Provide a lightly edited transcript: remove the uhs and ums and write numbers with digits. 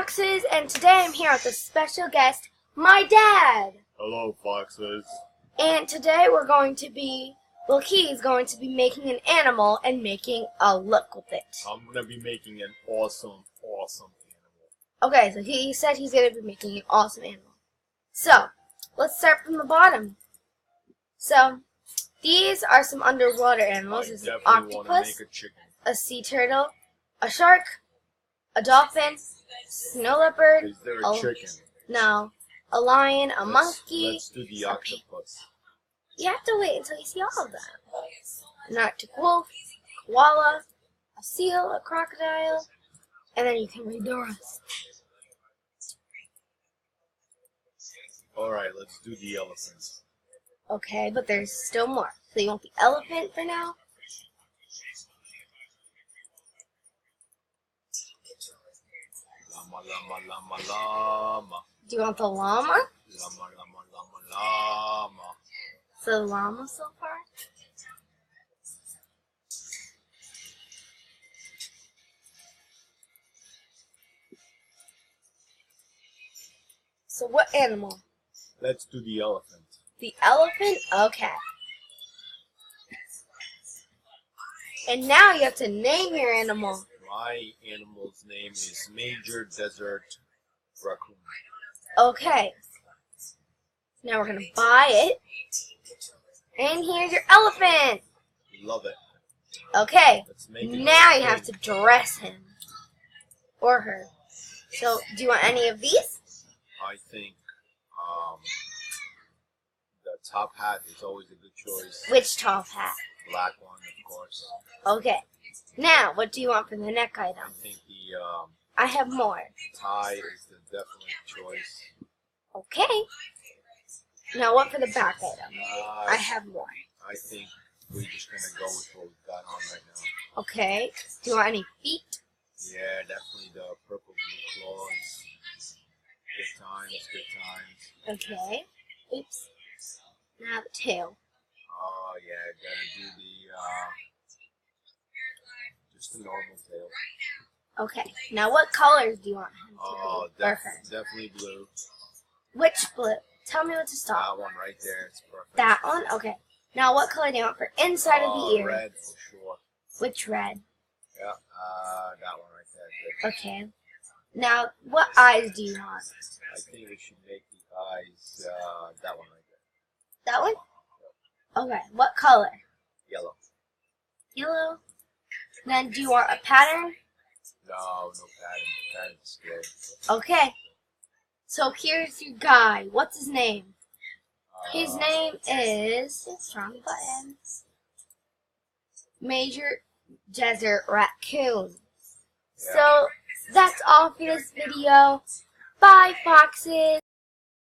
Foxes, and today I'm here with a special guest, my dad. Hello, Foxes. And today we're going to be, he's going to be making an animal and making a look with it. I'm going to be making an awesome animal. Okay, so he said he's going to be making an awesome animal. So, let's start from the bottom. So, these are some underwater animals. There's an octopus, a sea turtle, a shark, a dolphin, snow leopard. Is there a chicken? No. A lion, a monkey. Let's do the octopus. You have to wait until you see all of them. An Arctic wolf, koala, a seal, a crocodile, and then you can read the rest. Alright, let's do the elephants. Okay, but there's still more. So you want the elephant for now? Llama, llama, llama, llama. Do you want the llama? Llama, llama, llama, llama. So the llama so far? So what animal? Let's do the elephant. The elephant? Okay. And now you have to name your animal. My animal's name is Major Desert Raccoon. Okay. Now we're going to buy it. And here's your elephant. Love it. Okay. Let's make it now you have to dress him. Or her. So, do you want any of these? I think the top hat is always a good choice. Which top hat? Black one, of course. Okay. Now, what do you want for the neck I item? think the I have more. tie is the definite choice. Okay. Now, what for the back item? I have more. I think we're just gonna go with what we've got on right now. Okay. Do you want any feet? Yeah, definitely the purple blue claws. Good times, good times. Okay. Oops. Now the tail. Oh yeah, gotta do the just the normal tail. Okay. Now, what colors do you want him to Oh, be? Or her? definitely blue. Which blue? Tell me what to stop. That one right there, it's perfect. That one? Okay. Now, what color do you want for inside of the ear? Red for sure. Which red? Yeah, that one right there. Good. Okay. Now, what eyes do you want? I think we should make the eyes that one right there. That one? Okay. What color? Yellow. Yellow. Then, do you want a pattern? No pattern. Pattern's scary. Okay. So here's your guy. What's his name? His name is wrong button. Major Desert Raccoon. Yeah. So that's all for this video. Bye, foxes.